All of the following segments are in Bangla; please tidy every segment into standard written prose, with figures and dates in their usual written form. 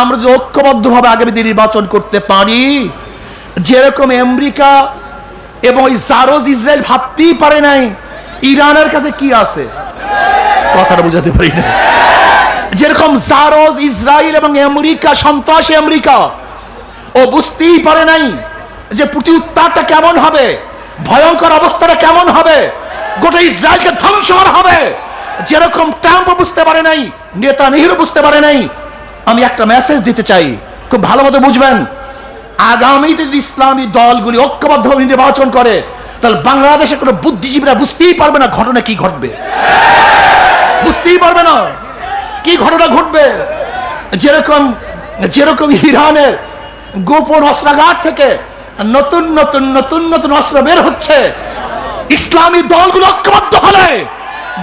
আমরা যদি ঐক্যবদ্ধভাবে আগামীতে নির্বাচন করতে পারি, যেরকম আমেরিকা এবং ওই জারজ ইসরায়েল ভাবতেই পারে নাই ইরানের কাছে কি আছে, কথাটা বুঝাতে পারি না। যেরকম জারজ ইসরায়েল এবং আমেরিকা, সন্ত্রাসী আমেরিকা, ও বুঝতেই পারে নাই যে প্রতি উত্তারটা কেমন হবে, ভয়ঙ্কর অবস্থাটা কেমন হবে, গোটা ইসরায়েলকে ধ্বংস করা হবে। যেরকম ট্রাম্প বুঝতে পারে নাই, নেতানিয়াহু বুঝতে পারে নাই। আমি একটা মেসেজ দিতে চাই, খুব ভালো মতো বুঝবেন। আগামীতে যদি ইসলামী দলগুলি ঐক্যবদ্ধভাবে নির্বাচন করে, তাহলে বাংলাদেশে কোনো বুদ্ধিজীবীরা বুঝতেই পারবে না ঘটনা কি ঘটবে, বুঝতেই পারবে না কি ঘটনা ঘটবে। যেরকম যেরকম ইরানের গোপন অস্ত্রাগার থেকে নতুন নতুন নতুন নতুন অস্ত্র বের হচ্ছে, ইসলামী দলগুলো ঐক্যবদ্ধ হলে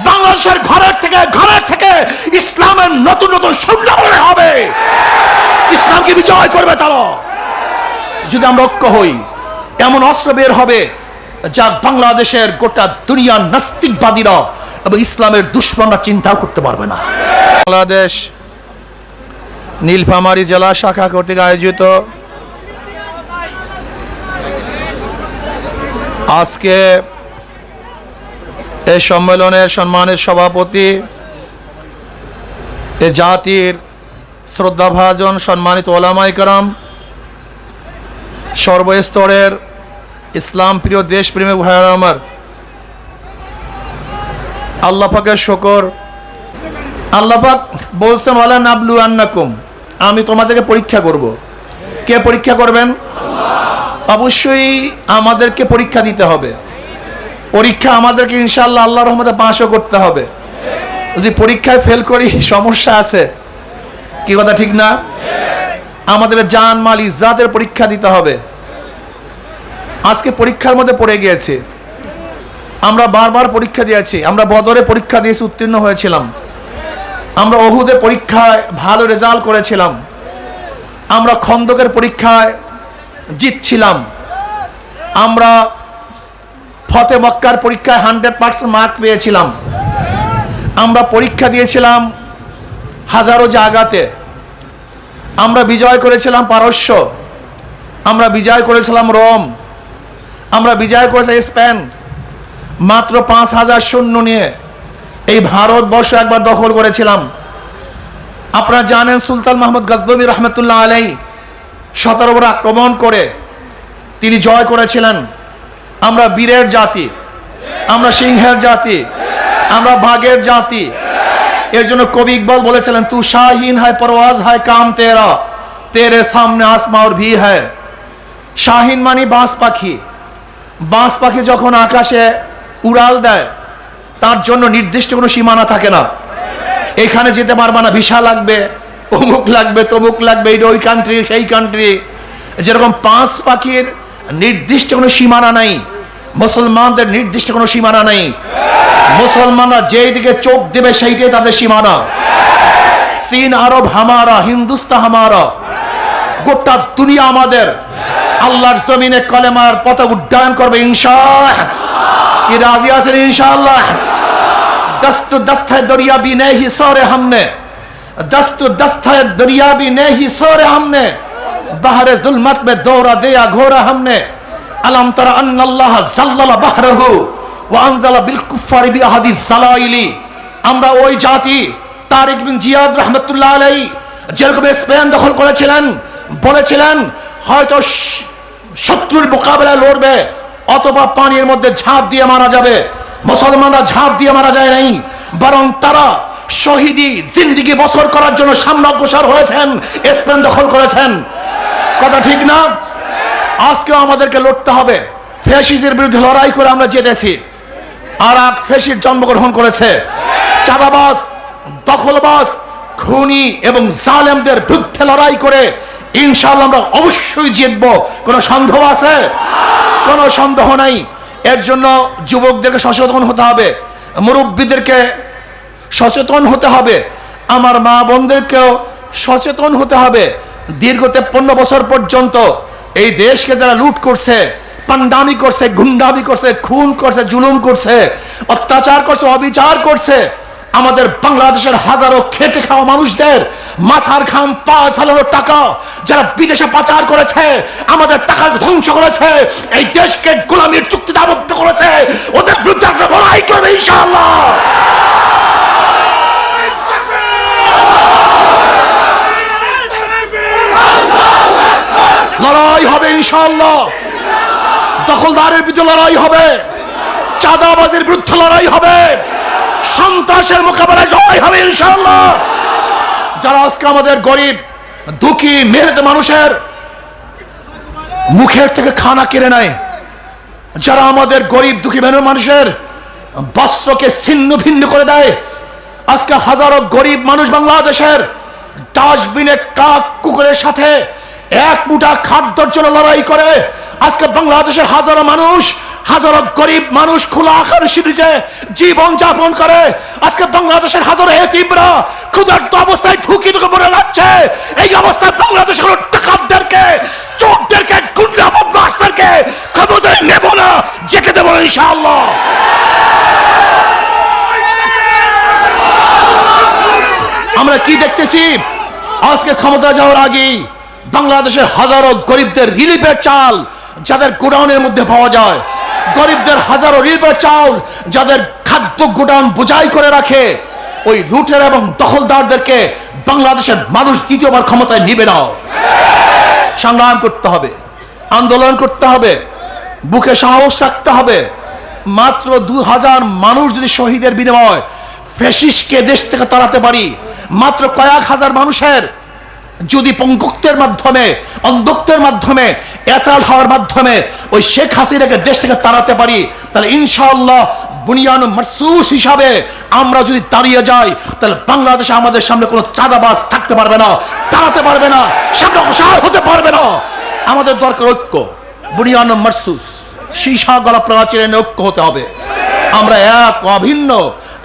বাংলাদেশের ঘরের থেকে ইসলামের নতুন নতুন সংগ্রাম হবে, ইসলামকে বিজয় করবে তারা। যদি আমরা ঐক্য হই, এমন অস্ত্র বের হবে যা বাংলাদেশের গোটা দুনিয়ার নাস্তিকবাদীরা এবং ইসলামের দুশ্মনরা চিন্তাও করতে পারবে না। বাংলাদেশ নীলফামারী জেলা শাখা কর্তৃক আয়োজিত আজকে এই সম্মেলনের সম্মানিত সভাপতি, এ জাতির শ্রদ্ধাভাজন সম্মানিত ওলামায়ে কেরাম, সর্বস্তরের ইসলাম প্রিয় দেশপ্রেমিক ভাইয়েরা আমার, আল্লাহ পাকের শুকর। আল্লাহ পাক বলছেন ওয়ালা নাবলু আন্নাকুম, আমি তোমাদেরকে পরীক্ষা করব। কে পরীক্ষা করবেন? অবশ্যই আমাদেরকে পরীক্ষা দিতে হবে। পরীক্ষা আমাদেরকে ইনশাআল্লাহ আল্লাহর রহমতে পাসও করতে হবে। যদি পরীক্ষায় ফেল করি সমস্যা আছে, কি কথা ঠিক না? আমাদের জান মাল ইজ্জাতের পরীক্ষা দিতে হবে। আজকে পরীক্ষার মধ্যে পড়ে গিয়েছে। আমরা বারবার পরীক্ষা দিয়েছি। আমরা বদরে পরীক্ষা দিয়েছি, উত্তীর্ণ হয়েছিলাম। আমরা ওহুদে পরীক্ষায় ভালো রেজাল্ট করেছিলাম। আমরা খন্দকের পরীক্ষায় জিতছিলাম। আমরা ফতে মক্কার পরীক্ষায় 100% মার্ক পেয়েছিলাম। আমরা পরীক্ষা দিয়েছিলাম হাজারো জায়গাতে। আমরা বিজয় করেছিলাম পারস্য, আমরা বিজয় করেছিলাম রোম, আমরা বিজয় করেছিলাম স্পেন। মাত্র 5000 সৈন্য নিয়ে এই ভারতবর্ষ একবার দখল করেছিলাম। আপনারা জানেন সুলতান মাহমুদ গজনবী রহমতুল্লাহ আলাইহি 17 বার আক্রমণ করে তিনি জয় করেছিলেন। আমরা বীরের জাতি, আমরা সিংহের জাতি, আমরা বাঘের জাতি। এর জন্য কবি ইকবাল বলেছিলেন, তু শাহিন হয় পরওয়াজ হয় কাম তেরা, তেরে সামনে আসমান और भी है। শাহিন মানে বাঁশ পাখি। বাঁশ পাখি যখন আকাশে উড়াল দেয়, তার জন্য নির্দিষ্ট কোনো সীমানা থাকে না। এখানে যেতে পারবে না, ভিসা লাগবে, অমুক লাগবে, তমুক লাগবে, এটা ওই কান্ট্রি সেই কান্ট্রি। যেরকম বাঁশ পাখির নির্দিষ্ট কোনো সীমানা নাই, মুসলমানদের নির্দিষ্ট কোনো সীমানা নেই। মুসলমানরা যেই দিকে চোখ দেবে সেইটাই তাদের সীমানা। চীন আরব হামারা, হিন্দুস্তান হামারা, গোটা দুনিয়া আমাদের। আল্লাহর জমিনে কলেমার পতাকা উড্ডয়ন করবে ইনশাআল্লাহ। কি রাজি আছেন ইনশাআল্লাহ? दस्त दस्त है दरिया भी नहीं सोरे हमने, दस्त दस्त है दरिया भी नहीं सोरे हमने, बहरे जुल्मत में दौरा दिया घोरा हमने, अलम तरा अन्नल्लाह ज़ल्लला बहरहु व अंज़ला बिल कुफ्फारि बि अहदि ज़लाइली। আমরা ওই জাতি, তারিক বিন জিয়াদ রহমতুল্লাহ আলাইহি যেরকম স্পেন দখল করেছিলেন, বলেছিলেন হয়তো শত্রুর মোকাবেলায় লড়বে অথবা পানির মধ্যে ঝাঁপ দিয়ে মারা যাবে। মুসলমানরা ঝাঁপ দিয়ে মারা যায় নাই, বরং তারা শহীদি জিন্দেগি বছর করার জন্য সামনে অগ্রসর হয়েছেন, স্পেন দখল করেছেন। কথা ঠিক না? আজকেও আমাদেরকে লড়তে হবে। ফ্যাসিস্টের বিরুদ্ধে লড়াই করে আমরা জিতেছি, আর এক ফ্যাসিস্ট জন্মগ্রহণ করেছে। চাঁদাবাজ, দখলবাজ, খুনি এবং জালেমদের বিরুদ্ধে লড়াই করে ইনশাআল্লাহ আমরা অবশ্যই জিতবো। কোনো সন্দেহ আছে? কোনো সন্দেহ নাই। এর জন্য যুবকদেরকে সচেতন হতে হবে, মুরব্বীদেরকে সচেতন হতে হবে, আমার মা বোনদেরকেও সচেতন হতে হবে। দীর্ঘ 53 বছর পর্যন্ত এই দেশকে যারা লুট করছে, পান্ডামি করছে, গুন্ডামি করছে, খুন করছে, জুলুম করছে, অত্যাচার করছে, অবিচার করছে, আমাদের বাংলাদেশের হাজারো খেটে খাওয়া মানুষদের মাথার ঘাম পা ফেলানোর টাকা যারা বিদেশে পাচার করেছে, আমাদের টাকা ধ্বংস করেছে, এই দেশকে গোলামীর চুক্তিতে আবদ্ধ করেছে, ওদের বিরুদ্ধে আমরা লড়াই করবে ইনশাআল্লাহ। লড়াই হবে ইনশাআল্লাহ। দখলদারের বিরুদ্ধে লড়াই হবে, চাঁদাবাজের বিরুদ্ধে লড়াই হবে, সন্ত্রাসের মোকাবেলায় জয় হবে ইনশাআল্লাহ। যারা আজকে আমাদের গরিব দুঃখী মেহনত মানুষের মুখের থেকে খানা কেড়ে নেয়, যারা আমাদের গরিব দুঃখী মেহনত মানুষের বস্ত্রকে ছিন্ন ভিন্ন করে দেয়, আজকে হাজারো গরিব মানুষ বাংলাদেশের ডাস্টবিনে কাক কুকুরের সাথে এক মুঠা খাদ্যের জন্য লড়াই করে। আজকে বাংলাদেশের হাজারো মানুষ, হাজারো গরিব মানুষ খোলা আকাশের নিচে জীবন যাপন করে। আজকে বাংলাদেশের হাজারো এতিমরা ক্ষুধার্ত অবস্থায় ঢুকি ঢুকে মরে যাচ্ছে। এই অবস্থায় বাংলাদেশের ডাকাতদেরকে, চোরদেরকে, গুন্ডা বদমাশদেরকে ক্ষমতায় নেব না, জেকে দেব ইনশাআল্লাহ। আমরা কি দেখতেছি? আজকে ক্ষমতা যাওয়ার আগেই বাংলাদেশের হাজারো গরিবদের রিলিফের চাল যাদের গোডাউনের মধ্যে পাওয়া যায়, গরিবদের হাজারো রিলিফের চাল যাদের খাদ্য গোডাউন বোঝাই করে রাখে, ওই লুটের এবং দখলদারদেরকে বাংলাদেশের মানুষ দ্বিতীয়বার ক্ষমতায় নিবে না। সংগ্রাম করতে হবে, আন্দোলন করতে হবে, বুকে সাহস রাখতে হবে। মাত্র 2000 মানুষ যদি শহীদের বিনিময় ফ্যাসিস্টকে দেশ থেকে তাড়াতে পারি, মাত্র কয়েক হাজার মানুষের যদি পঙ্গুত্বের মাধ্যমে, অন্ধত্বের মাধ্যমে, এসাল হওয়ার মাধ্যমে ওই শেখ হাসিনাকে দেশ থেকে তাড়াতে পারি, তাহলে ইনশাআল্লাহ বুনিয়ান মারসুস হিসাবে আমরা যদি দাঁড়িয়ে যাই, তাহলে বাংলাদেশে আমাদের সামনে কোনো চাঁদাবাজ থাকতে পারবে না, দাঁড়াতে পারবে না, সামনে অসহায় হতে পারবে না। আমাদের দরকার ঐক্য, বুনিয়ান মারসুস, সীসা গলা প্রাচীরের ঐক্য হতে হবে। আমরা এক অভিন্ন,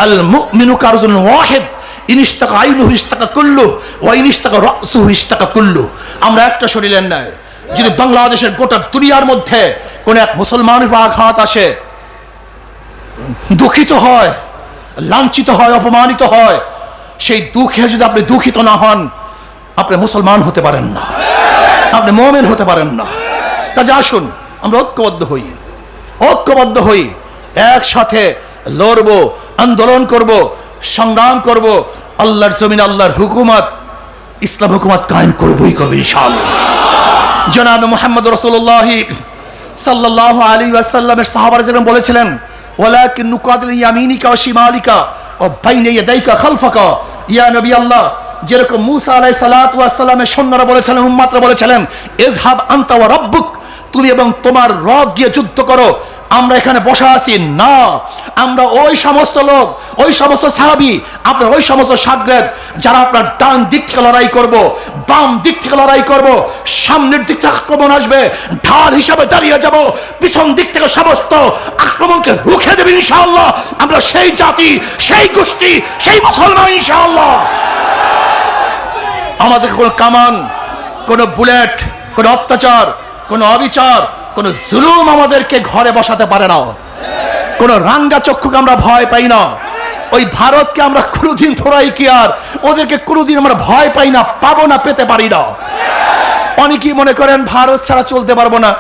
আল মুমিনু কারজুন ওয়াহিদ, ইনিস্তাকা আইনুহু ইস্তাকা কুল্লু ওয়া ইনিস্তাকা রাসুহু ইস্তাকা কুল্লু। আমরা একটা শরীরের ন্যায়। যদি বাংলাদেশের গোটা দুনিয়ার মধ্যে কোন এক মুসলমানের উপর আঘাত আসে, দুঃখিত হয়, লাঞ্ছিত হয়, অপমানিত হয়, সেই দুঃখে যদি আপনি দুঃখিত না হন, আপনি মুসলমান হতে পারেন না, আপনি মুমিন হতে পারেন না। কাজে আসুন আমরা ঐক্যবদ্ধ হই, ঐক্যবদ্ধ হই, একসাথে লড়বো, আন্দোলন করব, সংগ্রাম করব, আল্লাহর জমিন আল্লাহর হুকুমত, ইসলাম হুকুমত কায়েম করবই করব ইনশাআল্লাহ। জনাব মুহাম্মদ রাসূলুল্লাহ সাল্লাল্লাহু আলাইহি ওয়াসাল্লামের সাহাবারা যেরকম বলেছিলেন, ওয়ালাকিন নুকাতিল ইয়ামিনিকা ওয়া শিমালিকা ওয়া বাইনা ইয়াদাইকা খালফাকা। ইয়া নবী আল্লাহ, যেরকম মুসা আলাইহিস সালাতু ওয়াস সালামের সৈন্যরা বলেছিলেন, উম্মতরা বলেছিলেন, ইযহাব আনতা ওয়া রাব্বুক, তুমি এবং তোমার রব গিয়ে যুদ্ধ করো, আমরা এখানে বসা আছি না। আমরা ওই সমস্ত লোক, ওই সমস্ত সাহাবী, আপনার ওই সমস্ত শাগরেদ যারা আপনার ডান দিক থেকে লড়াই করব, বাম দিক থেকে লড়াই করব, সামনের দিক থেকে আক্রমণ আসবে, ঢাল হিসাবে দাঁড়িয়ে যাব, পিছন দিক থেকে সমস্ত আক্রমণকে রুখে দেবে ইনশাআল্লাহ। আমরা সেই জাতি, সেই গোষ্ঠী, সেই মুসলমান ইনশাআল্লাহ। আমাদের কোনো কামান, কোনো বুলেট, কোনো অত্যাচার, কোনো অবিচার, কোন জুলুম আমাদেরকে ঘরে বসাতে পারে না। কোন রাঙ্গা চক্ষুকে আমরা ভয় পাই না। ওই ভারতকে আমরা কোনোদিন থোড়াই কি আর ওদেরকে কোনোদিন আমরা ভয় পাই না, পাবো না, পেতে পারি না। অনেকেই মনে করেন ভারত ছাড়া চলতে পারবো না।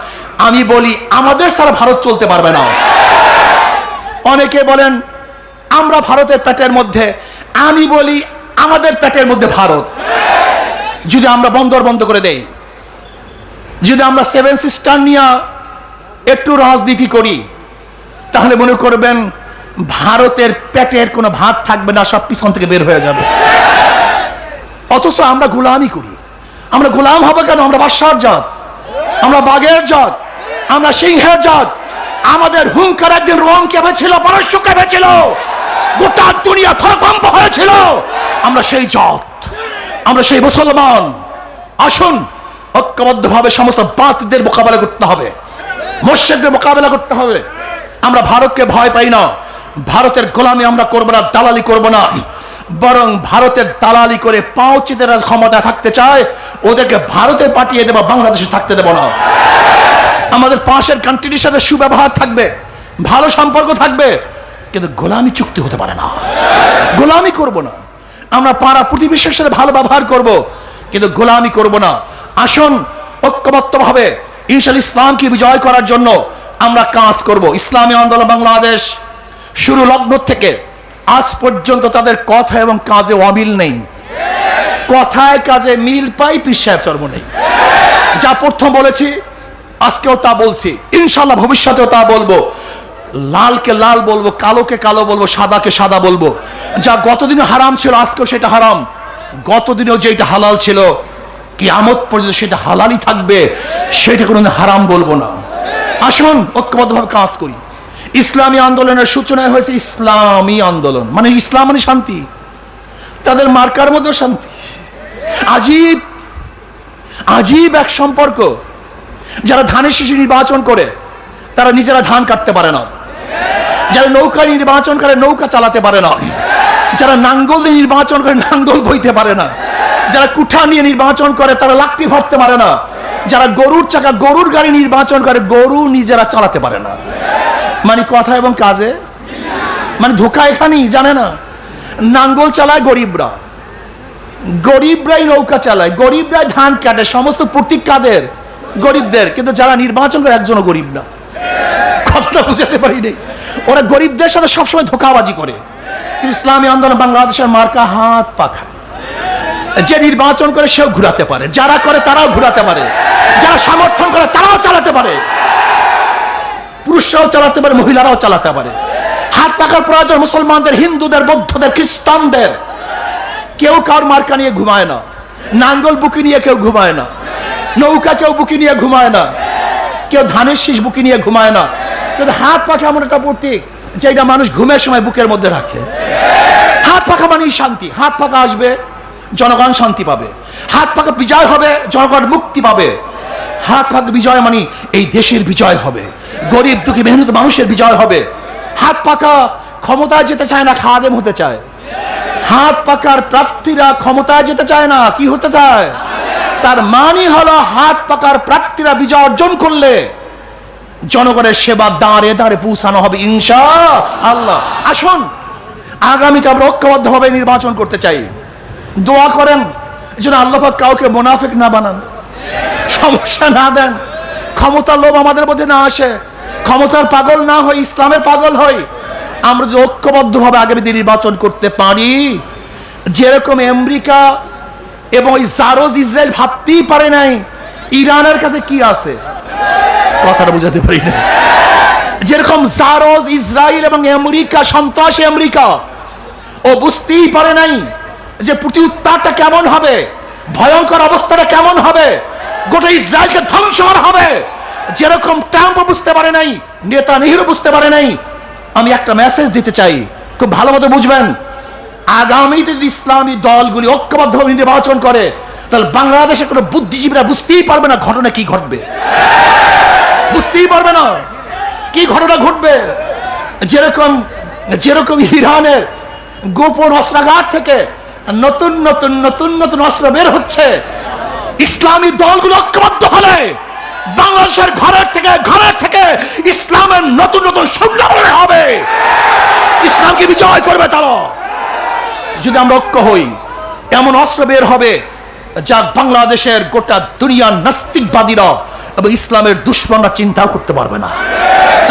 আমি বলি আমাদের ছাড়া ভারত চলতে পারবে না। অনেকে বলেন আমরা ভারতের পেটের মধ্যে, আমি বলি আমাদের পেটের মধ্যে ভারত। যদি আমরা বন্দর বন্ধ করে দেই, যদি আমরা 7 সিস্টার নিয়ে একটু রাজনীতি করি, তাহলে মনে করবেন ভারতের পেটের কোনো ভাত থাকবে না, সব পিছন থেকে বের হয়ে যাবে। অথচ আমরা গোলামি করি। আমরা গোলাম হবে কেন? আমরা বাদশার জাত, আমরা বাঘের জাত, আমরা সিংহের জাত। আমাদের হুঙ্কার একদিন রোম কেঁপেছিল, পারস্য কেঁপেছিল, গোটা দুনিয়া থরকম্প হয়েছিল। আমরা সেই জাত, আমরা সেই মুসলমান। আসুন ঐক্যবদ্ধভাবে সমস্ত বাতিলদের মোকাবেলা করতে হবে, মুশরিকদের মোকাবেলা করতে হবে। আমরা ভারতকে ভয় পাই না, ভারতের গোলামি আমরা করব না, দালালি করব না। বরং ভারতের দালালি করে পাঁচিতেরা ক্ষমতা থাকতে চায়, ওদেরকে ভারতে পাঠিয়ে দেব, বাংলাদেশে থাকতে দেব না। আমাদের পাশের কান্ট্রির সাথে সুব্যবহার থাকবে, ভালো সম্পর্ক থাকবে, কিন্তু গোলামি চুক্তি হতে পারে না। গোলামি করব না। আমরা পাড়া প্রতিবেশীর সাথে ভালো ব্যবহার করব, কিন্তু গোলামি করব না। আসুন ঐক্যবদ্ধভাবে ইনশাআল্লাহ ইসলামকে বিজয় করার জন্য আমরা কাজ করব। ইসলামী আন্দোলন বাংলাদেশ শুরু লগ্ন থেকে আজ পর্যন্ত তাদের কথা এবং কাজে অমিল নেই। কথায় কাজে মিল পাই, পীর সাহেব চর্ম নেই। যা প্রথম বলেছি আজকেও তা বলছি, ইনশাআল্লাহ ভবিষ্যতেও তা বলবো। লালকে লাল বলবো, কালোকে কালো বলবো, সাদাকে সাদা বলবো। যা গতদিনও হারাম ছিল আজকেও সেটা হারাম, গতদিনেও যেটা হালাল ছিল কিয়ামত পর্যন্ত সেটা হালালই থাকবে, সেটা কোনো হারাম বলবো না। আসুন ঐক্যবদ্ধভাবে কাজ করি। ইসলামী আন্দোলনের সূচনা হয়েছে ইসলামী আন্দোলন, মানে ইসলাম মানে শান্তি। তাদের মার্কার মধ্যে শান্তি। আজীব আজীব এক সম্পর্ক। যারা ধানের শীষ নির্বাচন করে তারা নিজেরা ধান কাটতে পারে না, যারা নৌকা নির্বাচন করে নৌকা চালাতে পারে না, যারা নাঙ্গল দিয়ে নির্বাচন করে নাঙ্গল বইতে পারে না, যারা কুঠা নিয়ে নির্বাচন করে তারা লাকড়ি ভরতে পারে না, যারা গরুর চাকা গরুর গাড়ি নির্বাচন করে গরু নিজেরা চালাতে পারে না। মানে কথা এবং কাজে মানে ধোকা এখানেই, জানে না। নাঙ্গল চালায় গরিবরা, গরিবরাই নৌকা চালায়, গরিবরাই ধান কাটে, সমস্ত প্রতীক কাদের? গরিবদের। কিন্তু যারা নির্বাচন করে একজনও গরিব না। কথাটা বুঝাতে পারিনি। ওরা গরিবদের সাথে সবসময় ধোকাবাজি করে। ইসলামী আন্দোলন বাংলাদেশের মার্কা হাত পাখা। যে নির্বাচন করে সেও ঘুরাতে পারে, যারা করে তারাও ঘুরাতে পারে, যারা সমর্থন করে তারাও চালাতে পারে, পুরুষরাও চালাতে পারে, মহিলারাও চালাতে পারে। হাত পাখার প্রয়োজন মুসলমানদের, হিন্দুদের, বৌদ্ধদের, খ্রিস্টানদের। কেউ কার মার্কা নিয়ে ঘুমায় না, নাঙ্গল বুকি নিয়ে কেউ ঘুমায় না, নৌকা কেউ বুকি নিয়ে ঘুমায় না, কেউ ধানের শীষ বুকি নিয়ে ঘুমায় না। কিন্তু হাত পাখা এমন একটা প্রতীক যেটা মানুষ ঘুমের সময় বুকের মধ্যে রাখে। হাত পাখা মানেই শান্তি। হাত পাখা আসবে, জনগণ শান্তি পাবে। হাত পাখা বিজয় হবে, জনগণ মুক্তি পাবে। হাত পাখা বিজয় মানে এই দেশের বিজয় হবে, গরিব দুঃখী মেহনত মানুষের বিজয় হবে। হাত পাখা ক্ষমতায় যেতে চায় না, খাদেম হতে চায়। হাত পাকার প্রার্থীরা ক্ষমতায় যেতে চায় না, কি হতে চায়? তার মানে হলো হাত পাকার প্রার্থীরা বিজয় অর্জন করলে জনগণের সেবা দাঁড়ে দাঁড়ে পৌঁছানো হবে ইনশাআল্লাহ। আসুন আগামীতে আমরা ঐক্যবদ্ধভাবে নির্বাচন করতে চাই। দোয়া করেন যেন আল্লাহ পাক কাউকে মুনাফিক না বানান, সমস্যা না দেন, ক্ষমতার লোভ আমাদের মধ্যে না আসে, ক্ষমতার পাগল না হই, ইসলামের পাগল হই। আমরা যদি ঐক্যবদ্ধভাবে আগামীতে নির্বাচন করতে পারি, যেরকম আমেরিকা এবং ওই জারজ ইসরায়েল ভাবতেই পারে নাই ইরানের কাছে কি আছে, কথাটা বুঝাতে পারি না। যেরকম জারজ ইসরায়েল এবং আমেরিকা, সন্ত্রাসী আমেরিকা, ও বুঝতেই পারে নাই যে প্রতি উত্তারটা কেমন হবে, ভয়ঙ্কর অবস্থাটা কেমন হবে, গোটা ইসরায়েলকে ধ্বংস করা হবে। যেরকম ট্রাম্প বুঝতে পারে নাই, নেতানিয়াহু বুঝতে পারে নাই। আমি একটা মেসেজ দিতে চাই, খুব ভালো মতো বুঝবেন। আগামীতে যদি ইসলামী দলগুলি ঐক্যবদ্ধভাবে নির্বাচন করে, তাহলে বাংলাদেশে কোনো বুদ্ধিজীবীরা বুঝতেই পারবে না ঘটনা কি ঘটবে, বুঝতেই পারবে না কি ঘটনা ঘটবে। যেরকম যেরকম ইরানের গোপন অস্ত্রাগার থেকে নতুন নতুন নতুন নতুন অস্ত্র বের হচ্ছে, ইসলামী দলগুলো ঐক্যবদ্ধ হলে বাংলাদেশের ঘরের থেকে ইসলামের নতুন নতুন সংগ্রাম হবে, ইসলামকে বিজয় করবে তারা। যদি আমরা ঐক্য হই, এমন অস্ত্র বের হবে যা বাংলাদেশের গোটা দুনিয়ার নাস্তিকবাদীরা এবং ইসলামের দুশ্মনরা চিন্তাও করতে পারবে না,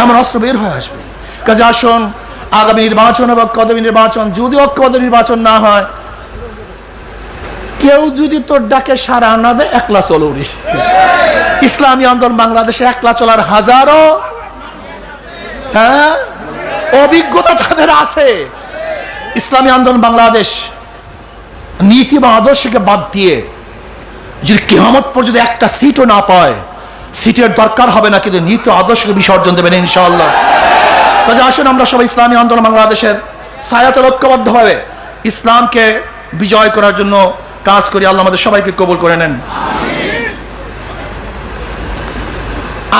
এমন অস্ত্র বের হয়ে আসবে। কাজে আসুন আগামী নির্বাচন এবং কদমী নির্বাচন, যদি ঐক্যবদ্ধ নির্বাচন না হয়, কেউ যদি তোর ডাকে সাড়া না দেয়, একলা চলো রে। ইসলামী আন্দোলন বাংলাদেশে একলা চলার হাজারো অভিজ্ঞতা তাদের আছে। ইসলামী আন্দোলন বাংলাদেশ নীতি বা আদর্শকে বাদ দিয়ে যদি কিয়ামত পর্যন্ত একটা সিটও না পায়, সিটের দরকার হবে না, কিন্তু নীতি আদর্শকে বিসর্জন দেবেন ইনশাআল্লাহ। কাজে আসুন আমরা সবাই ইসলামী আন্দোলন বাংলাদেশের ছায়াতলে ঐক্যবদ্ধভাবে ইসলামকে বিজয় করার জন্য কাজ করি। আল্লাহ আমাদের সবাইকে কবুল করে নেন।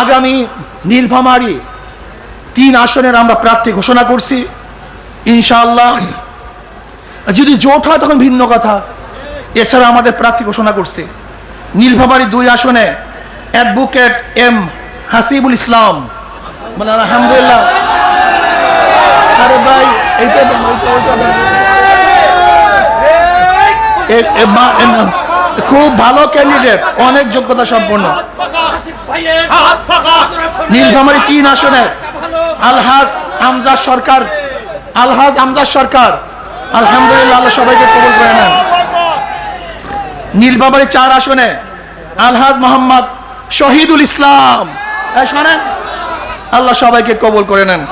আগামী নীলফামারী 3 আসনের আমরা প্রার্থী ঘোষণা করছি ইনশাআল্লাহ। যদি জোট হয় তখন ভিন্ন কথা, এছাড়া আমাদের প্রার্থী ঘোষণা করছি। নীলফামারী 2 আসনে অ্যাডভোকেট এম হাসিবুল ইসলাম, মানে আলহামদুলিল্লাহ। আরে ভাই এইটা খুব ভালো ক্যান্ডিডেট, অনেক যোগ্যতা সম্পন্ন। নীলফামারী 3 আসনে আলহাজ আমজাদ সরকার, আলহাজ আমজাদ সরকার, আলহামদুলিল্লাহ আল্লাহ সবাইকে কবুল করে নেন। নীলফামারী 4 আসনে আলহাজ মোহাম্মদ শহীদুল ইসলাম, শোনেন, আল্লাহ সবাইকে কবুল করে নেন।